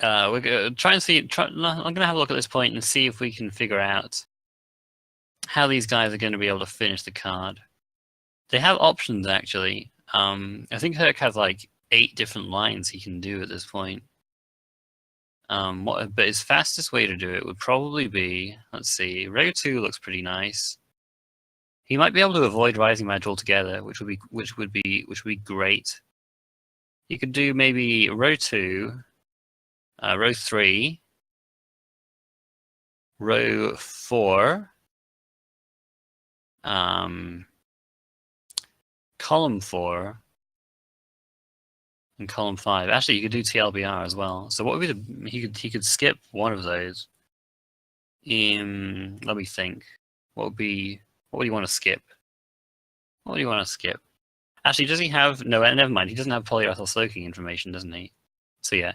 we're gonna try and see. I'm gonna have a look at this point and see if we can figure out how these guys are going to be able to finish the card. They have options actually. I think Herc has like 8 different lines he can do at this point. But his fastest way to do it would probably be, let's see, row 2 looks pretty nice. He might be able to avoid Rising Badge altogether, which would be great. You could do maybe row 2, row 3, row 4, column 4, and column 5. Actually, you could do TLBR as well. So what would be the he could skip one of those. Let me think. What would you want to skip? What do you want to skip? Actually, does he have no? Never mind. He doesn't have polyethyl soaking information, doesn't he? So yeah.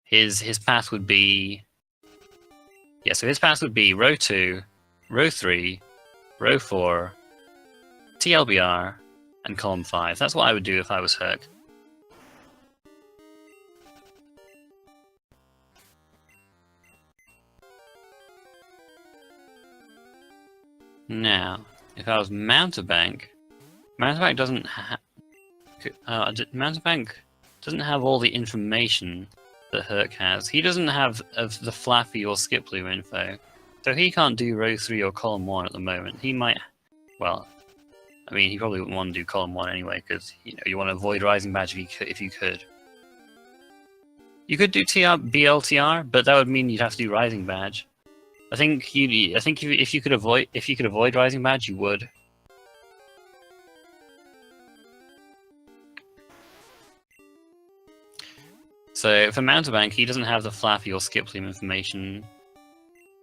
His path would be. Yeah, so his path would be row 2, row 3, row 4, TLBR, and column 5. That's what I would do if I was Herc. Now, if I was Mountebank doesn't Mountebank doesn't have all the information that Herc has. He doesn't have the Flappy or Skip Loom info, so he can't do row 3 or column 1 at the moment. He might, well, I mean, he probably wouldn't want to do column 1 anyway, because you want to avoid Rising Badge if you could. You could do BLTR, but that would mean you'd have to do Rising Badge. I think if you could avoid Rising Badge, you would. So for Mountebank, he doesn't have the Flappy or Skip Loom information,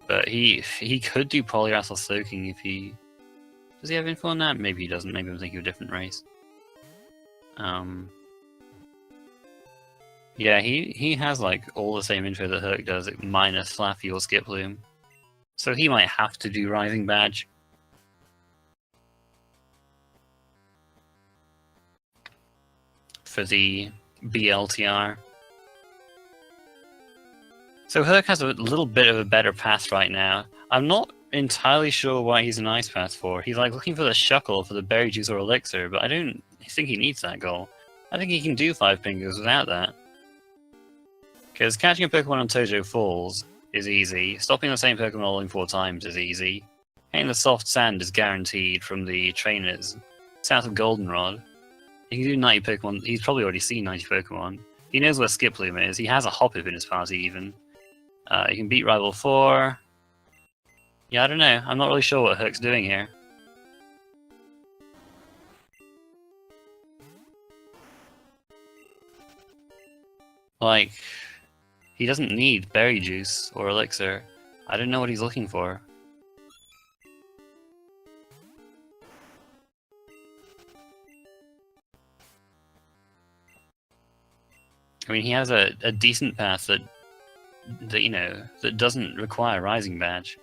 but he could do polyethyl soaking if he. Does he have info on that? Maybe he doesn't. Maybe I'm thinking of a different race. Yeah, he has like all the same info that Herc does, minus Flappy or Skip Loom. So he might have to do Rising Badge. For the BLTR. So Herc has a little bit of a better path right now. I'm not entirely sure why he's an Ice Path for. He's like looking for the Shuckle for the Berry Juice or Elixir, but I don't think he needs that goal. I think he can do 5 fingers without that. Because catching a Pokemon on Tojo Falls is easy, stopping the same Pokemon rolling 4 times is easy, hitting the soft sand is guaranteed from the trainers south of Goldenrod. He can do 90 Pokemon, he's probably already seen 90 Pokemon. He knows where Skip Loom is, he has a Hoppip in his party even. He can beat Rival 4. Yeah, I don't know. I'm not really sure what Herc's doing here. Like, he doesn't need Berry Juice or Elixir. I don't know what he's looking for. I mean, he has a decent path that doesn't require Rising Badge.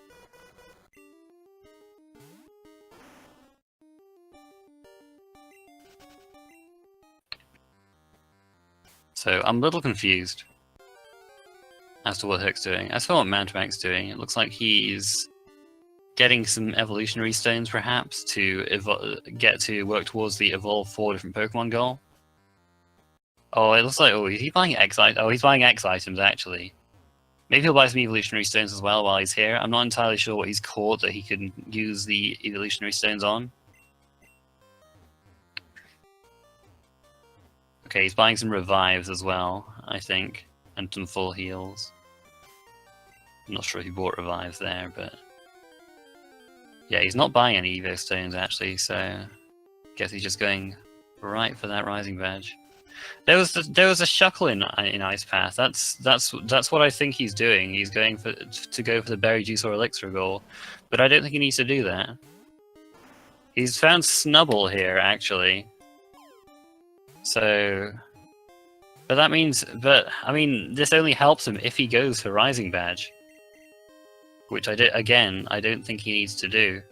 So I'm a little confused as to what Herc's doing. As for what Mountebank's doing, it looks like he's getting some evolutionary stones, perhaps, to work towards the evolve 4 different Pokemon goal. Oh, it looks like is he buying X items? Oh, he's buying X items actually. Maybe he'll buy some evolutionary stones as well while he's here. I'm not entirely sure what he's caught that he can use the evolutionary stones on. Okay, he's buying some revives as well, I think, and some full heals. I'm not sure if he bought revives there, but yeah, he's not buying any Evo stones actually, so I guess he's just going right for that Rising Badge. There was a Shuckle in Ice Path. That's what I think he's doing. He's going to go for the Berry Juice or Elixir goal, but I don't think he needs to do that. He's found Snubble here actually. So, but I mean, this only helps him if he goes for Rising Badge, which I don't think he needs to do.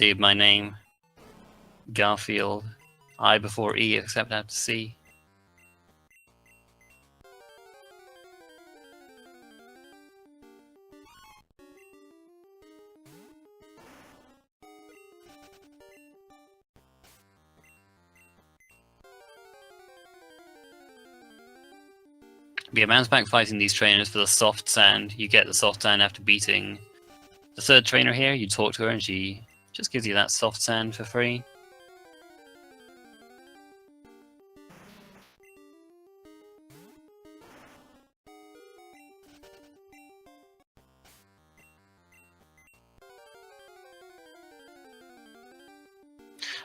Dude, my name. Garfield. I before E, except after C. Yeah, man's back fighting these trainers for the soft sand. You get the soft sand after beating the third trainer here. You talk to her and she just gives you that soft sand for free.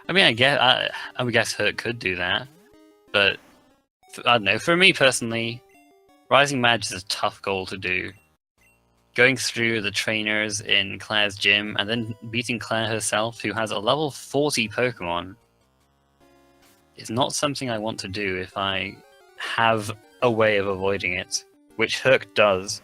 I mean, I would guess Hurt could do that, but I don't know. For me personally, Rising Mage is a tough goal to do. Going through the trainers in Claire's gym and then beating Claire herself, who has a level 40 Pokemon, is not something I want to do if I have a way of avoiding it, which Herc does.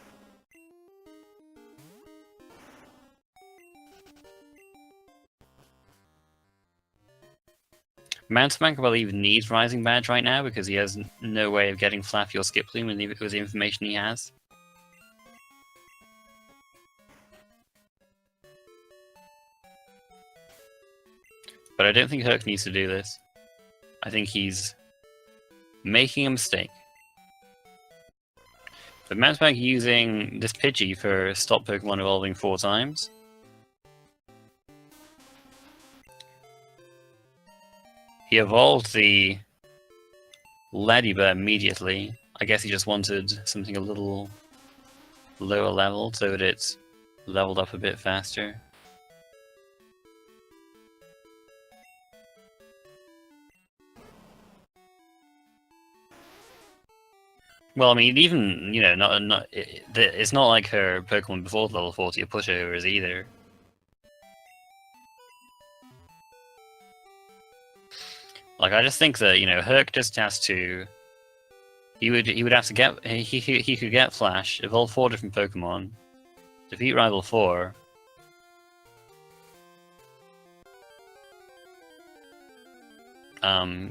Mountebank, I believe, needs Rising Badge right now because he has no way of getting Flaffy or Skiploom with the information he has. But I don't think Herc needs to do this. I think he's making a mistake. But Mountebank using this Pidgey for stop Pokemon evolving 4 times. He evolved the Ladybird immediately. I guess he just wanted something a little lower level so that it's leveled up a bit faster. Well, I mean, even, you know, it's not like her Pokemon before level 40 are pushovers either. Like, I just think that, you know, Herc just has to... He would have to get... He could get Flash, evolve 4 different Pokemon, defeat Rival 4...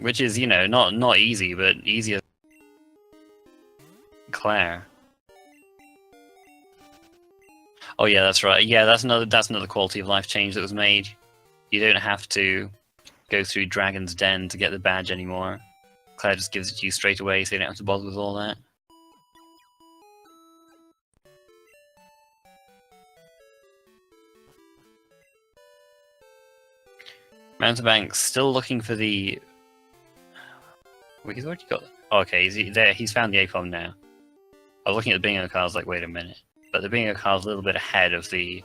which is, you know, not easy, but easier than Claire. Oh yeah, that's right. Yeah, that's another quality of life change that was made. You don't have to go through Dragon's Den to get the badge anymore. Claire just gives it to you straight away, so you don't have to bother with all that. Mountebank's still looking for the... Wait, he's already got... Oh, okay, he's found the Apom now. I was looking at the bingo cards like, wait a minute. But the bingo card's a little bit ahead of the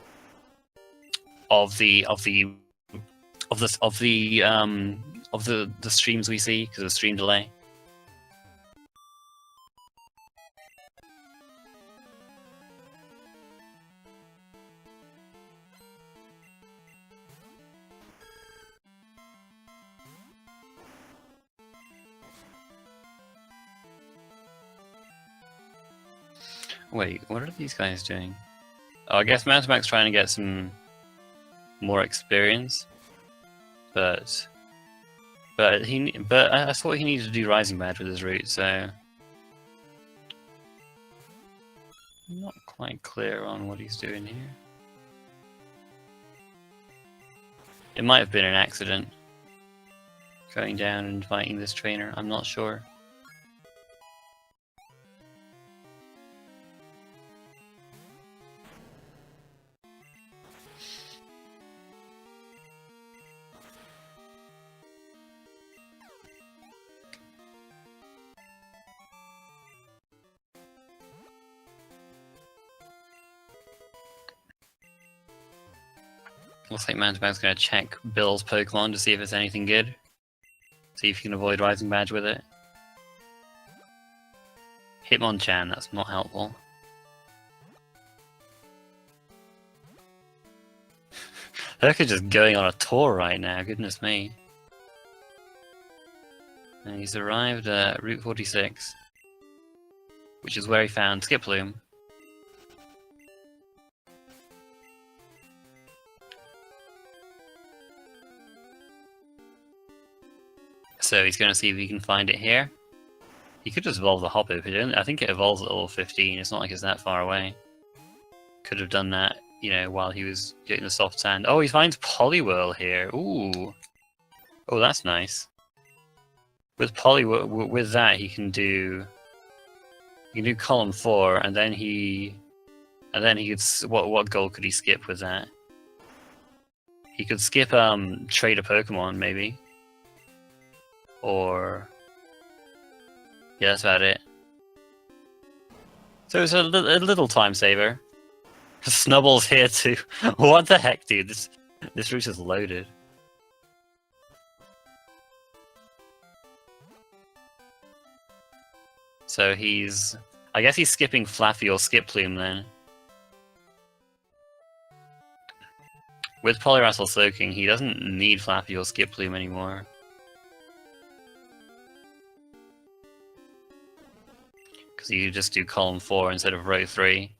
streams we see because of the stream delay. Wait, what are these guys doing? Oh, I guess Mountebank's trying to get some more experience, but I thought he needed to do Rising Badge with his route, so I'm not quite clear on what he's doing here. It might have been an accident, going down and fighting this trainer. I'm not sure. Looks like Mountebank's going to check Bill's Pokemon to see if it's anything good. See if you can avoid Rising Badge with it. Hitmonchan, that's not helpful. Herc is just going on a tour right now, goodness me. And he's arrived at Route 46, which is where he found Skiploom. So he's going to see if he can find it here. He could just evolve the Hopper, but I think it evolves at level 15. It's not like it's that far away. Could have done that, you know, while he was getting the soft sand. Oh, he finds Poliwhirl here. Ooh. Oh, that's nice. With Poliwhirl, with that, he can do column 4, and then he could. What goal could he skip with that? He could skip trade a Pokemon maybe, or yeah, that's about it. So it's a little time saver. Snubble's here too. What the heck, dude? This route is loaded. So I guess he's skipping Flaffy or Skiploom then. With Poliwrathel soaking, he doesn't need Flaffy or Skiploom anymore. Because you just do column 4 instead of row 3.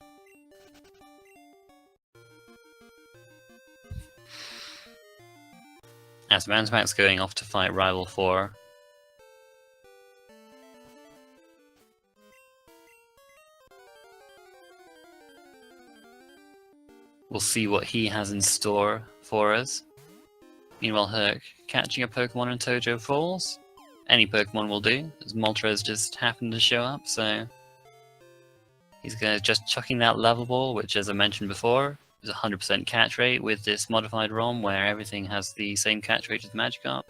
As Mansback's going off to fight Rival 4. We'll see what he has in store for us. Meanwhile, Herc catching a Pokemon in Tojo Falls. Any Pokemon will do, as Moltres just happened to show up, so he's just chucking that level ball, which, as I mentioned before, is a 100% catch rate with this modified ROM where everything has the same catch rate as Magikarp.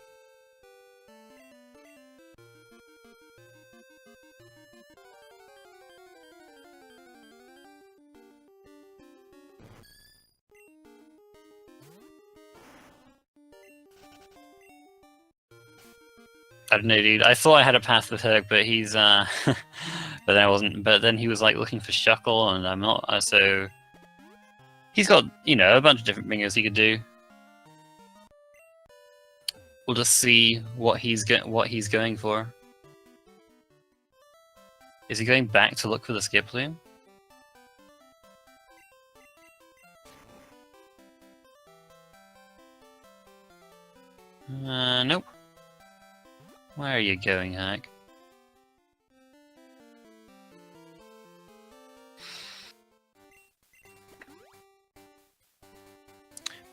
I don't know, dude. I thought I had a path with Herc, but he's but then I wasn't. But then he was like looking for Shuckle, and I'm not. So he's got, you know, a bunch of different bingos he could do. We'll just see what he's going for. Is he going back to look for the Skiploom? Nope. Where are you going, Herc?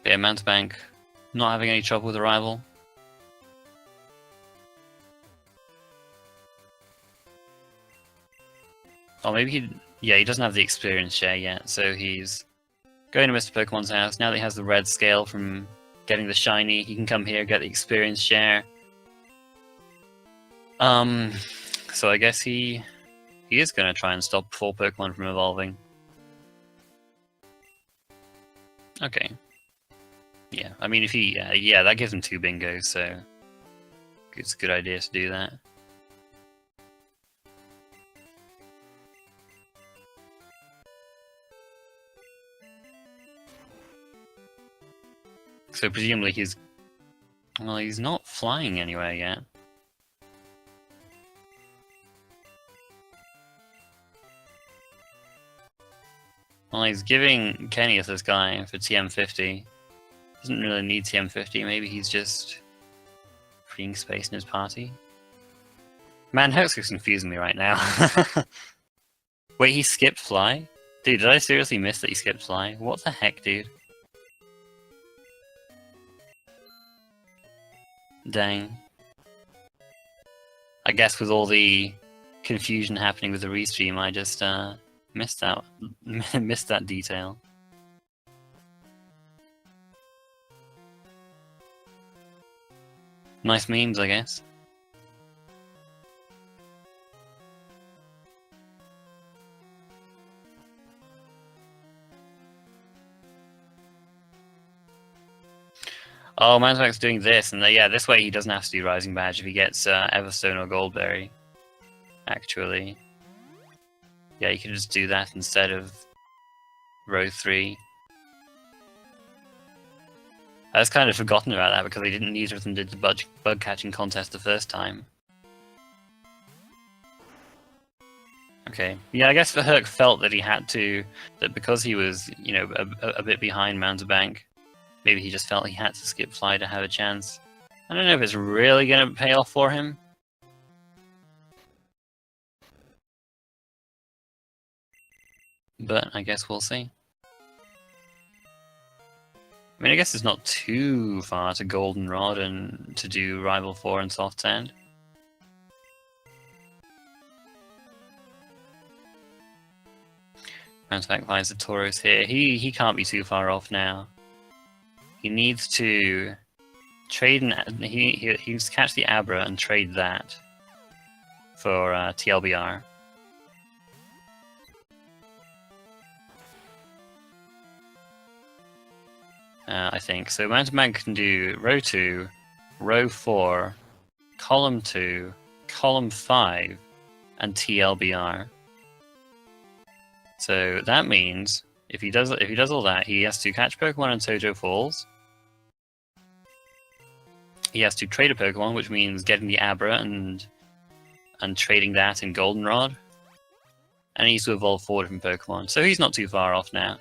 Yeah, Mountebank not having any trouble with the rival. Oh, maybe he doesn't have the experience share yet, so he's going to Mr. Pokemon's house. Now that he has the red scale from getting the shiny, he can come here, get the experience share. So I guess he is going to try and stop 4 Pokemon from evolving. Okay. Yeah, I mean, if he, yeah, that gives him 2 bingos, so it's a good idea to do that. So presumably he's not flying anywhere yet. Well, he's giving Kenny this guy for TM50. Doesn't really need TM50, maybe he's just freeing space in his party. Man, Herc's confusing me right now. Wait, he skipped Fly? Dude, did I seriously miss that he skipped Fly? What the heck, dude? Dang. I guess with all the confusion happening with the restream, I just missed that detail. Nice memes, I guess. Oh, Manzak's doing this, and yeah, this way he doesn't have to do Rising Badge if he gets Everstone or Goldberry. Actually. Yeah, you can just do that instead of row 3. I was kind of forgotten about that because they didn't neither of them did the bug catching contest the first time. Okay, yeah, I guess the Herc felt that he had to, that because he was, you know, a bit behind Mountebank, maybe he just felt he had to skip Fly to have a chance. I don't know if it's really gonna pay off for him. But I guess we'll see. I mean, I guess it's not too far to Goldenrod and to do Rival 4 and Soft Sand. Mountebank finds the Tauros here. He can't be too far off now. He needs to trade and he needs to catch the Abra and trade that for TLBR. I think. So Mountebank can do row 2, row 4, column 2, column 5, and TLBR. So that means if he does all that, he has to catch Pokemon in Tojo Falls. He has to trade a Pokemon, which means getting the Abra and trading that in Goldenrod. And he needs to evolve 4 different Pokemon. So he's not too far off now.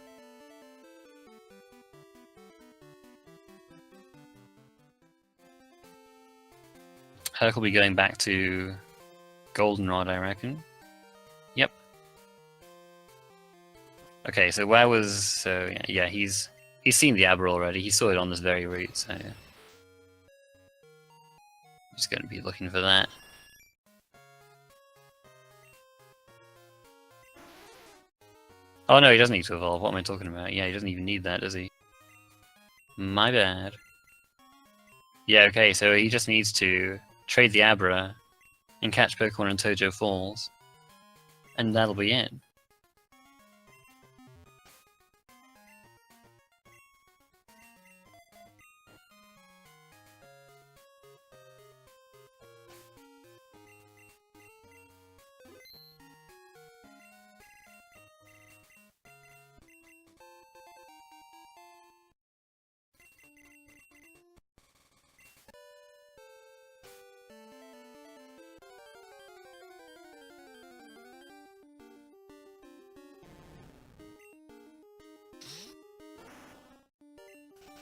Herc will be going back to Goldenrod, I reckon. Yep. Okay, so where was... So, yeah, he's seen the Abra already. He saw it on this very route, so... I'm just going to be looking for that. Oh no, he doesn't need to evolve. What am I talking about? Yeah, he doesn't even need that, does he? My bad. Yeah, okay, so he just needs to trade the Abra and catch Pokemon in Tojo Falls. And that'll be it.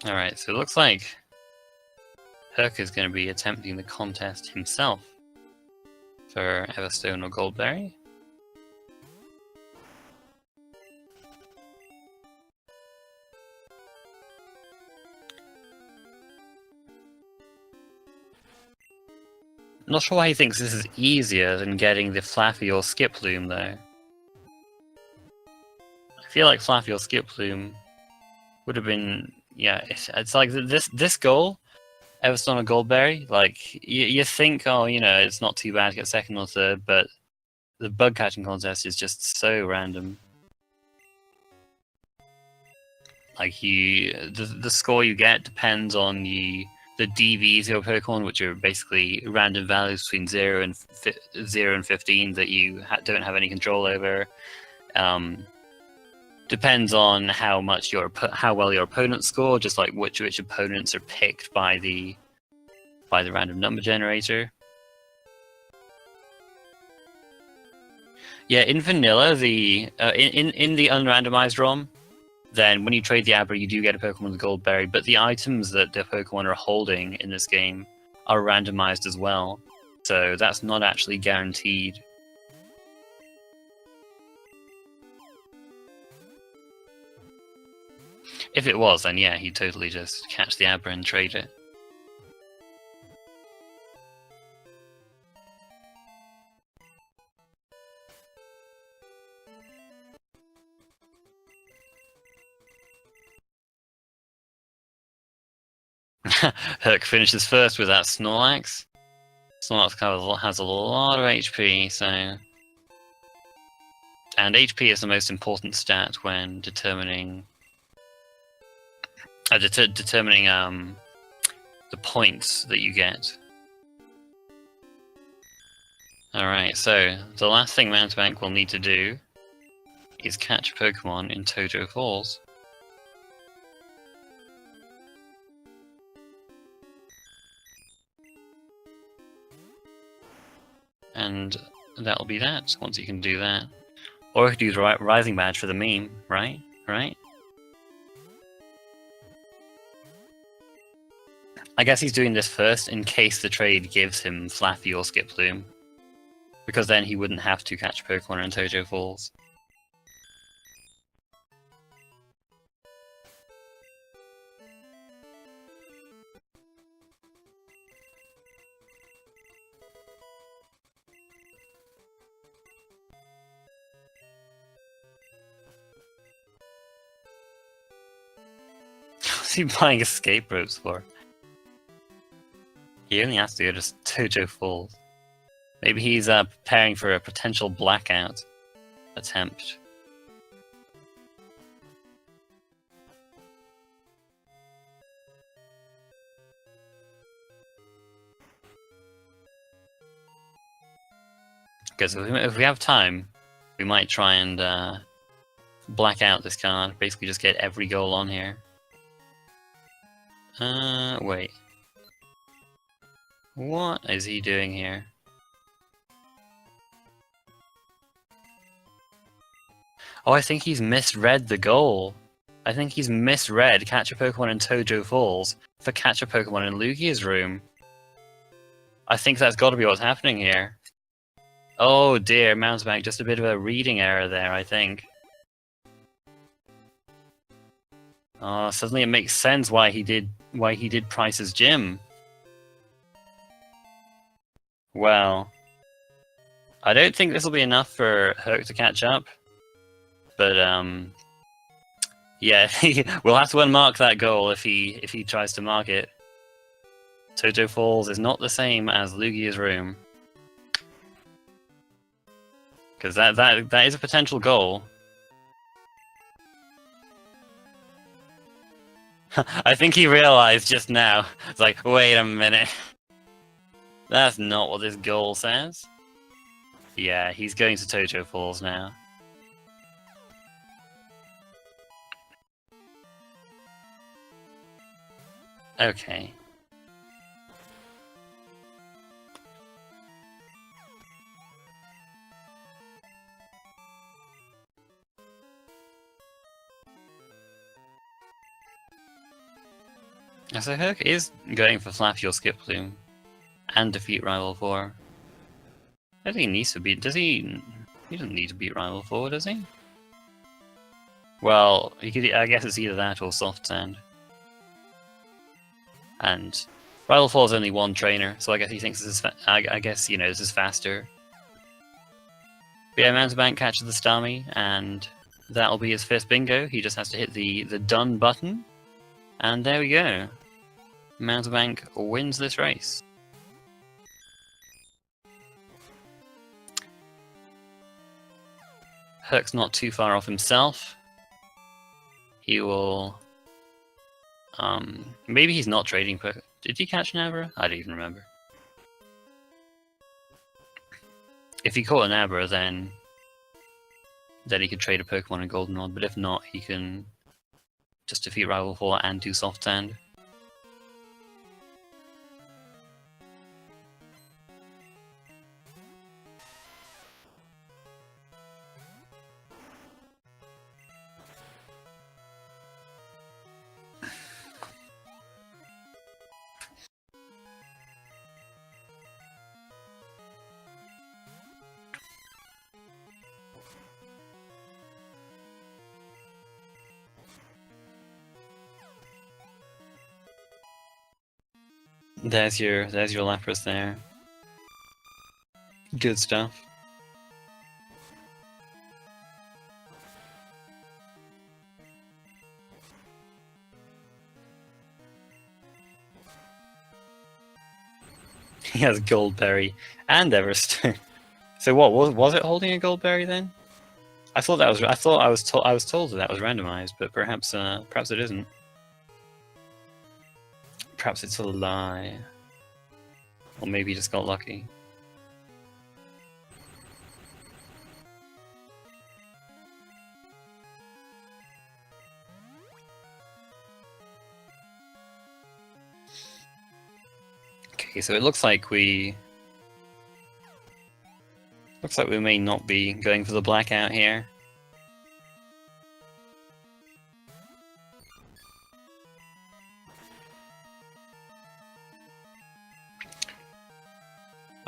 Alright, so it looks like Herc is going to be attempting the contest himself for Everstone or Goldberry. I'm not sure why he thinks this is easier than getting the Flaffy or Skiploom, though. I feel like Flaffy or Skiploom would have been... Yeah, it's like this goal, Everstone or Goldberry, like, you think, oh, you know, it's not too bad to get second or third, but the bug catching contest is just so random. Like, the score you get depends on the DVs of your Pokemon, which are basically random values between 0 and 15 that you don't have any control over. Depends on how well your opponents score, just like which opponents are picked by the random number generator. Yeah, in vanilla, in the unrandomized ROM, then when you trade the Abra, you do get a Pokemon with Goldberry, but the items that the Pokemon are holding in this game are randomized as well, so that's not actually guaranteed. If it was, then yeah, he'd totally just catch the Abra and trade it. Herc finishes first with that Snorlax. Snorlax has a lot of HP, so... And HP is the most important stat when determining... determining the points that you get. Alright, so the last thing Mountebank will need to do is catch Pokemon in Tojo Falls. And that'll be that, once you can do that. Or you could use Rising Badge for the meme, right? Right? I guess he's doing this first in case the trade gives him Flappy or Skip Bloom. Because then he wouldn't have to catch Pokemon in Tojo Falls. What's he buying escape ropes for? He only has to go to Tojo Falls. Maybe he's preparing for a potential blackout attempt. Because if we have time, we might try and black out this card. Basically just get every goal on here. Wait. What is he doing here? Oh, I think he's misread the goal. I think he's misread catch a Pokemon in Tojo Falls for catch a Pokemon in Lugia's room. I think that's got to be what's happening here. Oh dear, Mountebank, just a bit of a reading error there, I think. Oh, suddenly it makes sense why he did Price's gym. Well, I don't think this will be enough for Herc to catch up. But yeah, we'll have to unmark that goal if he tries to mark it. Tojo Falls is not the same as Lugia's room. Because that is a potential goal. I think he realized just now. It's like, wait a minute. That's not what this goal says. Yeah, he's going to Tojo Falls now. Okay. So Herc is going for Flappy or Skip Bloom and defeat Rival 4. I don't think he needs to beat. Does he? He doesn't need to beat Rival 4, does he? Well, he could. I guess it's either that or Soft Sand. And Rival 4 is only one trainer, so I guess he thinks this is. I guess, you know, this is faster. But yeah, Mountebank catches the Starmie, and that'll be his first bingo. He just has to hit the done button, and there we go. Mountebank wins this race. Herc's not too far off himself. He will... maybe he's not trading Pokemon. Did he catch an Abra? I don't even remember. If he caught an Abra, then he could trade a Pokemon in Golden Rod, but if not, he can just defeat Rival 4 and do Soft Sand. There's your Lapras there. Good stuff. He has Goldberry and Everstone. So what was it holding a Goldberry then? I thought I was told that was randomized, but perhaps it isn't. Perhaps it's a lie. Or maybe he just got lucky. Okay, so it looks like we may not be going for the blackout here.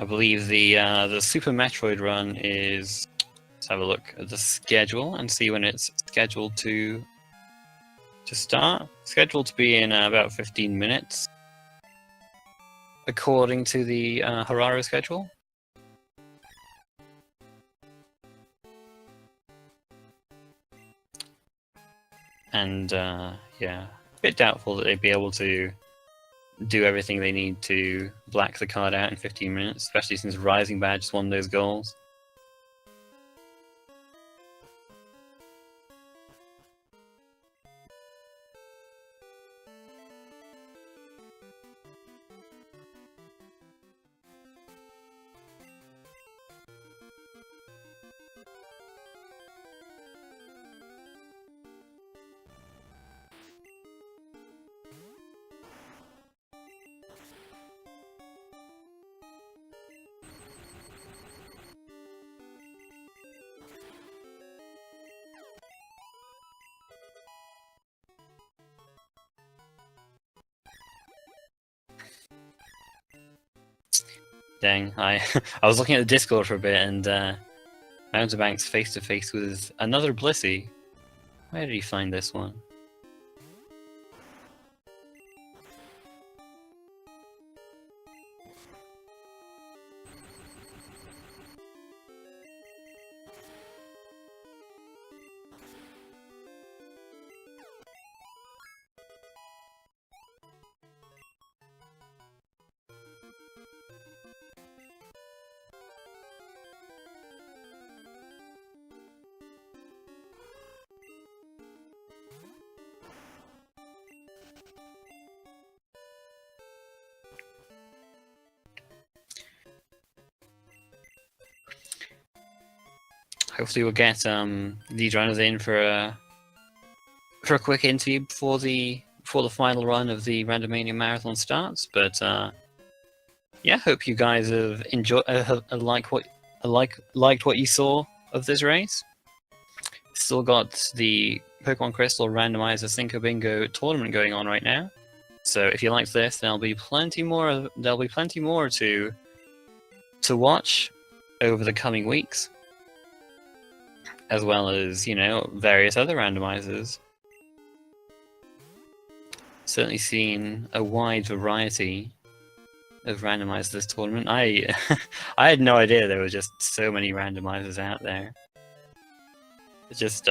I believe the Super Metroid run is. Let's have a look at the schedule and see when it's scheduled to start. Scheduled to be in about 15 minutes, according to the Hararo schedule. And yeah, a bit doubtful that they'd be able to do everything they need to black the card out in 15 minutes, especially since Rising Badge is one of those goals. Dang, I was looking at the Discord for a bit, and Mountebank's face to face with another Blissey. Where did he find this one? Hopefully we'll get these runners in for a quick interview before the final run of the Randomania marathon starts. But yeah, hope you guys have enjoyed, liked what you saw of this race. Still got the Pokemon Crystal Randomizer Cinco Bingo tournament going on right now. So if you liked this, there'll be plenty more. There'll be plenty more to watch over the coming weeks, as well as, you know, various other randomizers. Certainly seen a wide variety of randomizers this tournament. I had no idea there were just so many randomizers out there. It's just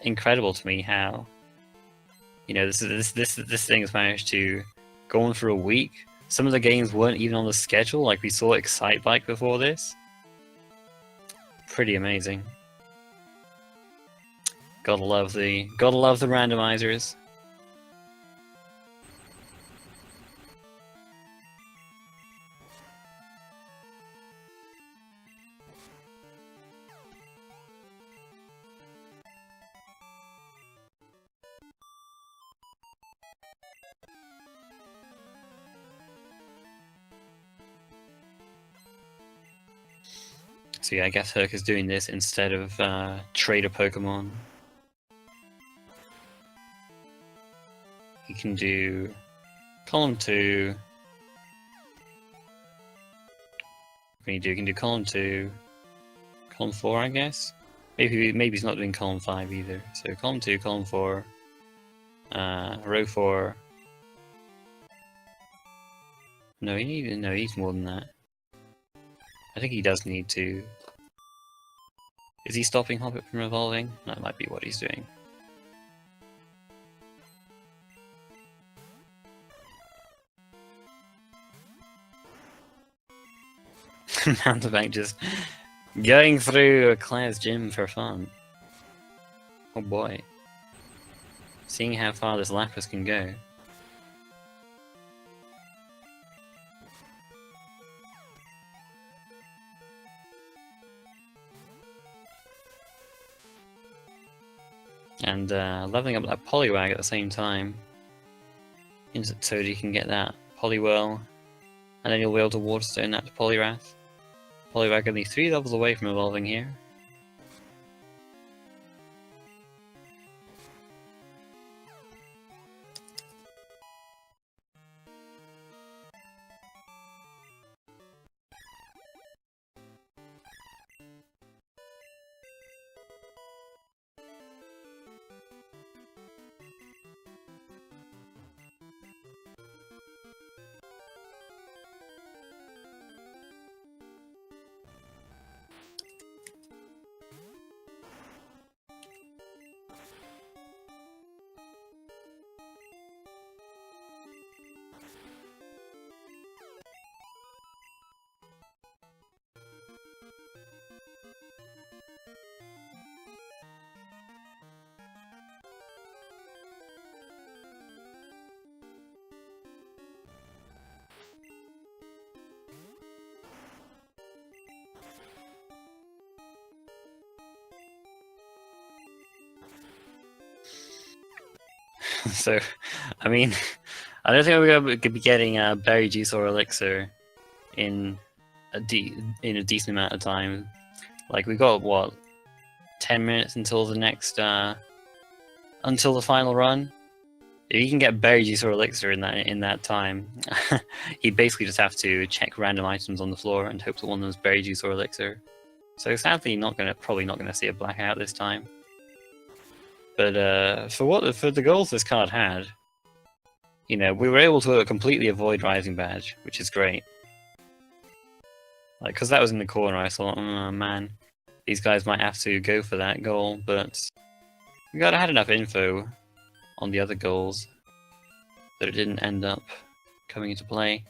incredible to me how, you know, this thing has managed to go on for a week. Some of the games weren't even on the schedule, like we saw Excitebike before this. Pretty amazing. Gotta love the randomizers. So yeah, I guess Herc is doing this instead of Trader Pokemon. He can do column 2. What can he do? He can do column 2, column 4, I guess. Maybe he's not doing column 5 either. So column 2, column 4, row 4. No, he needs more than that. I think he does need to. Is he stopping Hobbit from evolving? That might be what he's doing. Mountebank just going through Claire's gym for fun. Oh boy. Seeing how far this Lapras can go. And leveling up that Poliwag at the same time, so that you can get that Poliwhirl, and then you'll be able to Waterstone that to Poliwrath. Poliwag only 3 levels away from evolving here. So, I mean, I don't think we're going to be getting berry juice or elixir in a decent amount of time. Like we got what, 10 minutes until the next until the final run. If you can get berry juice or elixir in that time, you basically just have to check random items on the floor and hope that one of them is berry juice or elixir. So sadly, probably not gonna see a blackout this time. But for the goals this card had, you know, we were able to completely avoid Rising Badge, which is great. Like, because that was in the corner, I thought, oh man, these guys might have to go for that goal, but we had enough info on the other goals that it didn't end up coming into play.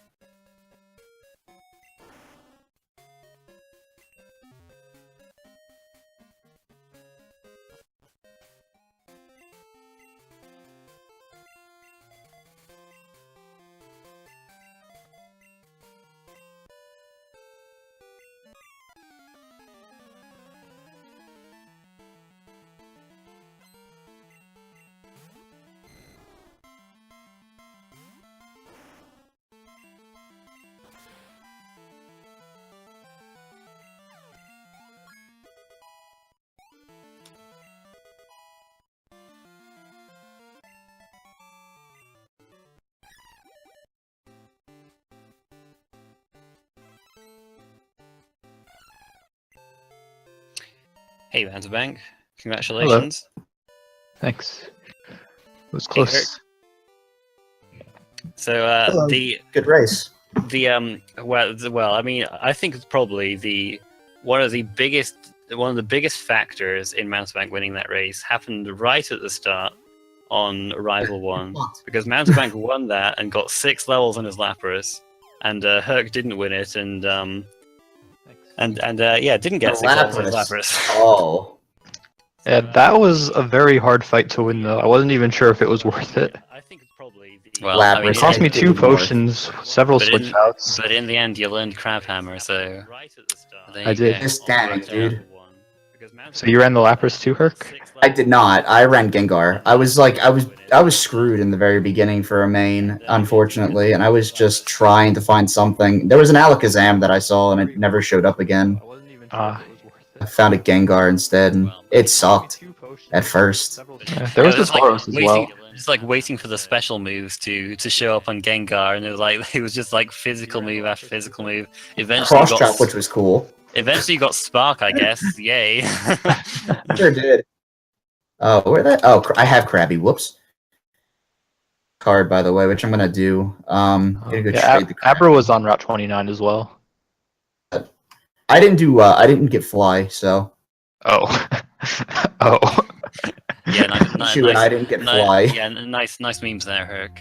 Hey, Vanderbank, congratulations. Hello. Thanks. It was close. So good race. Well, I mean, I think it's probably one of the biggest factors in Mountebank winning that race happened right at the start on Arrival 1, because Mountebank won that and got 6 levels on his Lapras, and Herc didn't win it, and didn't get 6 levels on his Lapras. Oh. Yeah, that was a very hard fight to win, though. I wasn't even sure if it was worth it. I think it's probably Well, I mean, It cost me 2 potions, several switch outs. But in the end, you learned Crab Hammer, so I did. Just damn, dude. So you ran the Lapras too, Herc? I did not. I ran Gengar. I was screwed in the very beginning for a main, unfortunately, and I was just trying to find something. There was an Alakazam that I saw, and it never showed up again. I found a Gengar instead, and it sucked at first. Yeah, there was the Tauros as well. Just like waiting for the special moves to show up on Gengar, and it was just like physical move after physical move. Eventually, Cross trap, which was cool. Eventually, you got Spark, I guess. Yay! Sure did. Oh, where that? Oh, I have Krabby. Whoops. Card, by the way, which I'm gonna do. Gonna go trade the Abra was on Route 29 as well. I didn't do. I didn't get Fly, so. Oh. Oh. Yeah, nice. And I didn't get Fly. Yeah, nice memes there, Herc.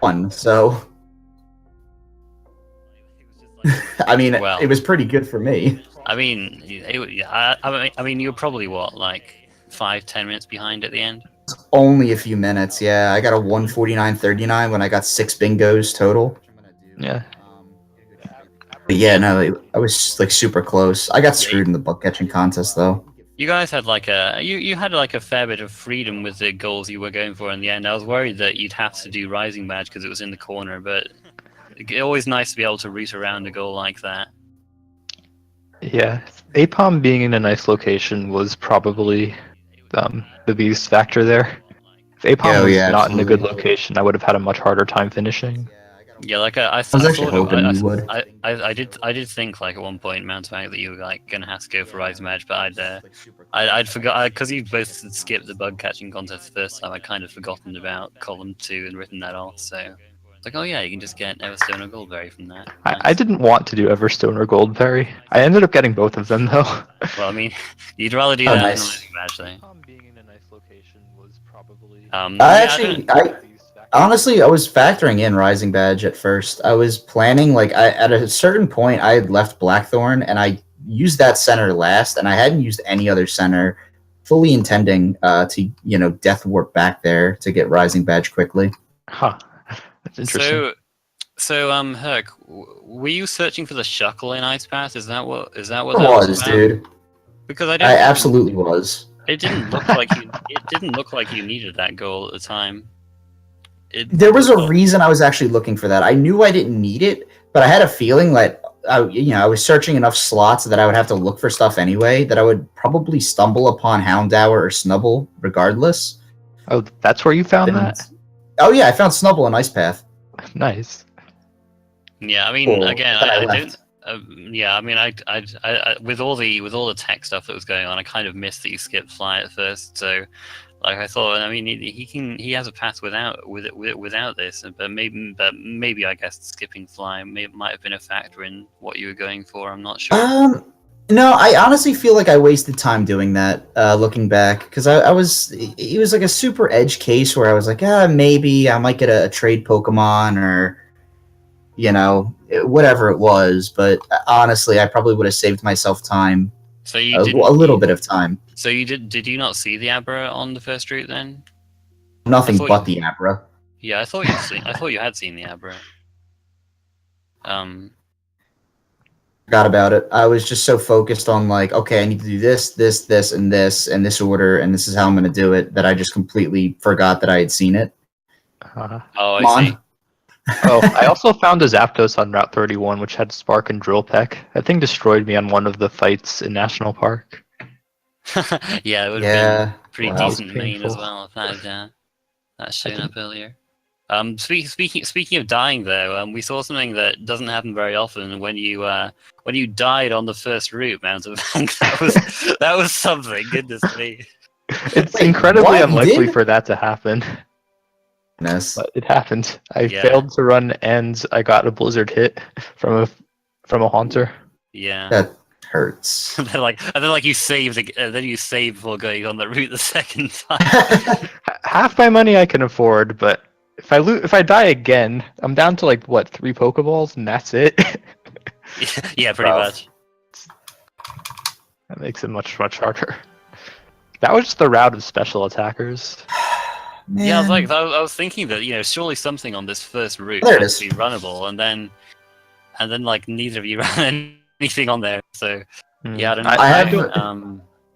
Fun. So. I mean, it was pretty good for me. I mean, I mean, you were probably what, like 5-10 minutes behind at the end. Only a few minutes, yeah. I got a 149.39 when I got 6 bingos total. Yeah. But yeah, no, I was like super close. I got screwed in the buck catching contest though. You guys had like you had like a fair bit of freedom with the goals you were going for in the end. I was worried that you'd have to do Rising Badge because it was in the corner, but it's always nice to be able to root around a goal like that. Yeah, Apom being in a nice location was probably the biggest factor there. If Apom was not in a good location, I would have had a much harder time finishing. Yeah, like I was actually hoping you would. I did think like at one point, Mountebank, that you were like gonna have to go for Rising Badge, but I'd forgot because you both skipped the bug catching contest the first time. I'd kind of forgotten about column 2 and written that off. So it's like, oh yeah, you can just get Everstone or Goldberry from that. Nice. I didn't want to do Everstone or Goldberry. I ended up getting both of them though. Well, I mean, you'd rather do that than Rising Badge, though. Being in a nice location was probably. Honestly, I was factoring in Rising Badge at first. I was planning, like, at a certain point, I had left Blackthorn, and I used that center last, and I hadn't used any other center, fully intending to, Death Warp back there to get Rising Badge quickly. Huh. That's interesting. So, Herc, were you searching for the Shuckle in Ice Path? Is that what I was, dude. Because I absolutely was. It didn't look like you. It didn't look like you needed that goal at the time. There was a reason I was actually looking for that. I knew I didn't need it, but I had a feeling that I was searching enough slots that I would have to look for stuff anyway. That I would probably stumble upon Houndour or Snubble regardless. Oh, that's where you found that? Oh yeah, I found Snubble and Ice Path. Nice. Yeah, I mean, Cool. again, Then I I left. don't. Yeah, I mean, I with all the tech stuff that was going on, I kind of missed that you skipped fly at first. So, like, I thought, I mean, he has a path without this, but maybe I guess skipping fly might have been a factor in what you were going for. I'm not sure. No, I honestly feel like I wasted time doing that. Looking back, because it was like a super edge case where I was like, maybe I might get a trade Pokemon or, whatever it was. But honestly, I probably would have saved myself time. So you a little bit of time. So you did you not see the Abra on the first route then? Nothing but the Abra. Yeah, I thought you had seen the Abra. Forgot about it. I was just so focused on like, okay, I need to do this, and this, in this order, and this is how I'm going to do it, that I just completely forgot that I had seen it. Oh, I see. Oh, I also found a Zapdos on Route 31, which had Spark and Drill Peck. That thing destroyed me on one of the fights in National Park. Yeah, it would have been pretty wow. decent main as well if that's shown up earlier. Speaking of dying though, we saw something that doesn't happen very often when you died on the first route, Mountain Bank. That was something. Goodness me. It's incredibly unlikely for that to happen. Yes. But it happened. I failed to run and I got a blizzard hit from a Haunter. Yeah. That hurts. and then you saved then you saved before going on the route the second time. Half my money I can afford, but if I die again, I'm down to like what, 3 Pokeballs and that's it. Yeah, pretty much. That makes it much harder. That was just the route of special attackers. Man. Yeah, I was thinking that surely something on this first route has to be runnable, and then like neither of you ran anything on there. So yeah, I don't know. I have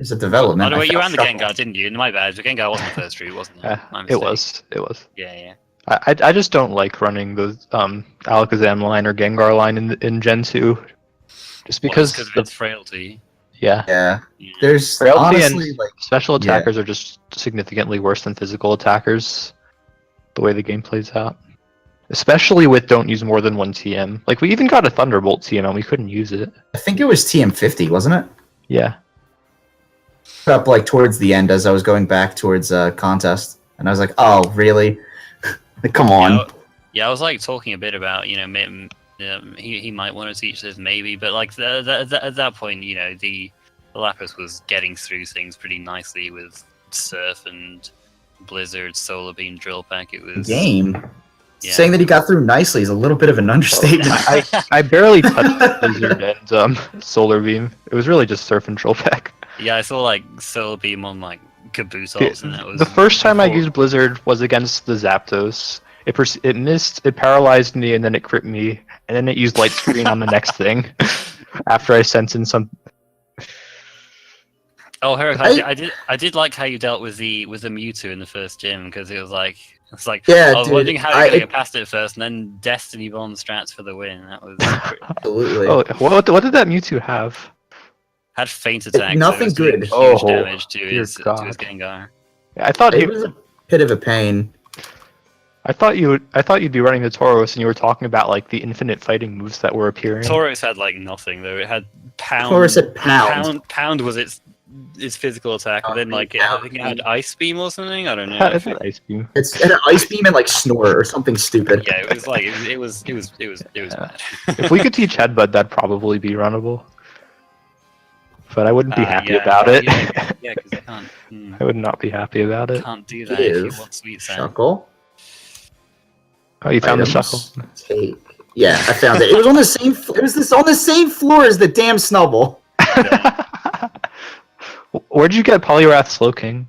it's a development. Oh, wait, you ran the Gengar, didn't you? My bad. The Gengar wasn't the first route, wasn't it? It was. Yeah. I just don't like running the Alakazam line or Gengar line in Gen 2, just because of its frailty. Yeah. There's frailty honestly and special attackers are just significantly worse than physical attackers. The way the game plays out, especially with don't use more than one TM. Like we even got a Thunderbolt TM and we couldn't use it. I think it was TM50, wasn't it? Yeah. Up like towards the end as I was going back towards contest, and I was like, "Oh, really? Come on." Yeah, I was like talking a bit about he might want to teach this maybe, but like at that point, the Lapras was getting through things pretty nicely with Surf and Blizzard, Solar Beam, Drill Peck. It was game. Yeah. Saying that he got through nicely is a little bit of an understatement. I barely touched Blizzard and Solar Beam. It was really just Surf and Drill Peck. Yeah, I saw like Solar Beam on like Kabutops, and that was the first time I used Blizzard was against the Zapdos. It missed, it paralyzed me, and then it crit me, and then it used Light Screen on the next thing. After I sent in some. Oh, Herrick, I did like how you dealt with the Mewtwo in the first gym, because it was like yeah, I was wondering how you're gonna get past it first, and then Destiny Bomb strats for the win. That was absolutely. Oh, what did that Mewtwo have? Had feint attack. Nothing so good. Huge damage to his Gengar. Yeah, I thought it was a bit of a pain. I thought you'd be running the Tauros, and you were talking about like the infinite fighting moves that were appearing. Tauros had like nothing though. It had pound. Tauros had pound. Pound was its physical attack, and then like I think it had Ice Beam or something. I don't know. It's an Ice Beam. It's an Ice Beam and like Snore or something stupid. Yeah, it was like it was bad. If we could teach Headbutt, that'd probably be runnable. But I wouldn't be happy about it. Yeah, because I can't. I would not be happy about it. Can't do that if you want Sweet Sand. Shuckle. Oh, you found the Shuckle. Take. Yeah, I found it. It was on the same. It was on the same floor as the damn Snubble. Where'd you get Poliwrath Slowking?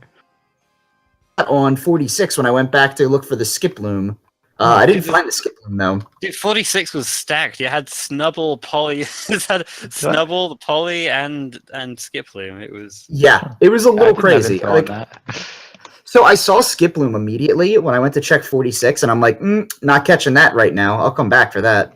On 46 when I went back to look for the Skiploom. I didn't find the Skiploom though. Dude, 46 was stacked. You had Snubble, Polly, it had Snubble, Polly, and Skiploom. It was it was a little I didn't have crazy. info on that. So I saw Skiploom immediately when I went to check 46, and I'm like, not catching that right now. I'll come back for that.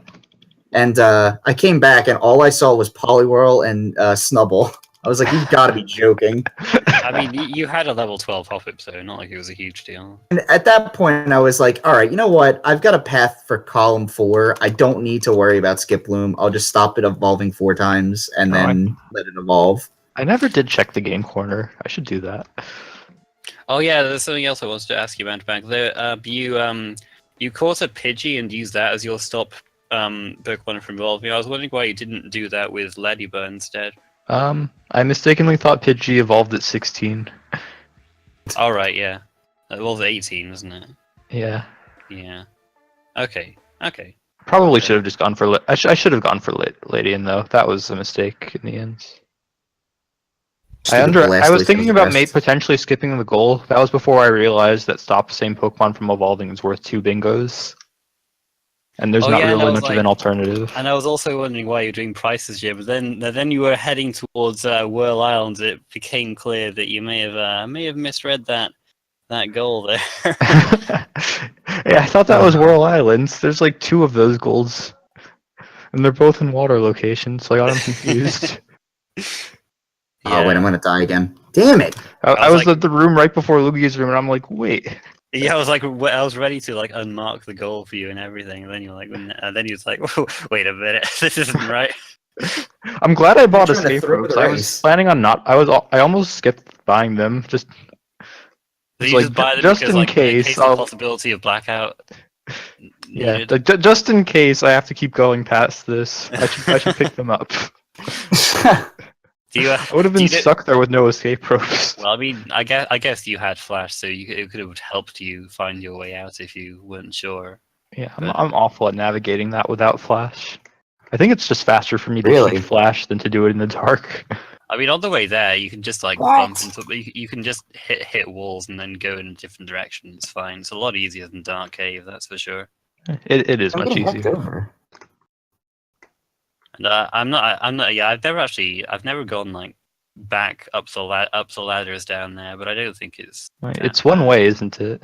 And I came back, and all I saw was Poliwhirl and Snubble. I was like, you've got to be joking. I mean, you had a level 12 Hoppip, so not like it was a huge deal. And at that point, I was like, all right, you know what? I've got a path for column 4. I don't need to worry about Skiploom. I'll just stop it evolving 4 times and then let it evolve. I never did check the game corner. I should do that. Oh yeah, there's something else I wanted to ask you about back there. You caught a Pidgey and used that as your stop Pokemon from evolving. I was wondering why you didn't do that with Ladybird instead. I mistakenly thought Pidgey evolved at 16. All right, yeah. It was 18, wasn't it? Yeah. Yeah. Okay. Probably should have just gone for. I should have gone for Ladian though. That was a mistake in the end. I was thinking about potentially skipping the goal. That was before I realized that stop the same Pokemon from evolving is worth 2 bingos. And there's not really much of an alternative. And I was also wondering why you're doing prices, Jim. But then you were heading towards Whirl Island. It became clear that you may have misread that goal there. Yeah, I thought that was Whirl Islands. There's like 2 of those goals, and they're both in water locations, so I got them confused. Oh wait, I'm gonna die again. Damn it! I was at the room right before Lugi's room, and I'm like, wait. Yeah, I was ready to like unmark the goal for you and everything, and then you're like, and then he was like, wait a minute, this isn't right. I'm glad I bought escape ropes. I was planning on not. I almost skipped buying them. Just just buy them just because, in like, case. The possibility of blackout. Yeah, just in case I have to keep going past this, I should pick them up. I would have been stuck there with no escape ropes. Well, I mean, I guess you had Flash, so it could have helped you find your way out if you weren't sure. Yeah, I'm awful at navigating that without Flash. I think it's just faster for me to keep Flash than to do it in the dark. I mean, on the way there, you can just like bump into. You can just hit walls and then go in a different direction. It's fine. It's a lot easier than Dark Cave, that's for sure. It is much easier. And I'm not. Yeah, I've never gone like back up the ladders down there, but I don't think it's. It's one way, isn't it?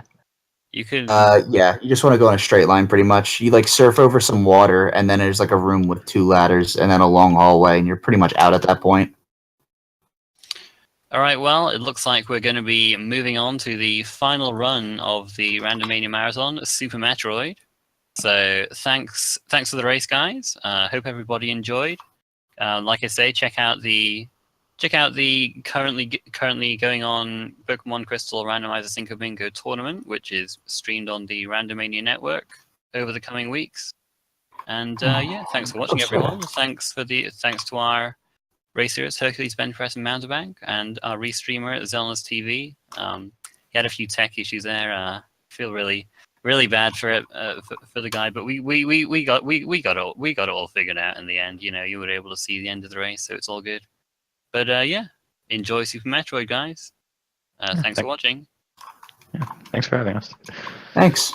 You can. Yeah, you just want to go in a straight line, pretty much. You like surf over some water, and then there's like a room with 2 ladders, and then a long hallway, and you're pretty much out at that point. All right. Well, it looks like we're going to be moving on to the final run of the Randomania Marathon, Super Metroid. So thanks for the race, guys. Hope everybody enjoyed. Like I say, check out the currently going on Pokemon Crystal Randomizer Cinco Bingo tournament, which is streamed on the Randomania network over the coming weeks. And thanks for watching, everyone. Thanks to our racers, Hercules, Benpress, and Mountebank, and our restreamer at Zelna's TV. He had a few tech issues there. Feel really bad for it for the guy, but we got it all figured out in the end. You know, you were able to see the end of the race, so it's all good. But enjoy Super Metroid, guys. Thanks for watching. Yeah, thanks for having us. Thanks.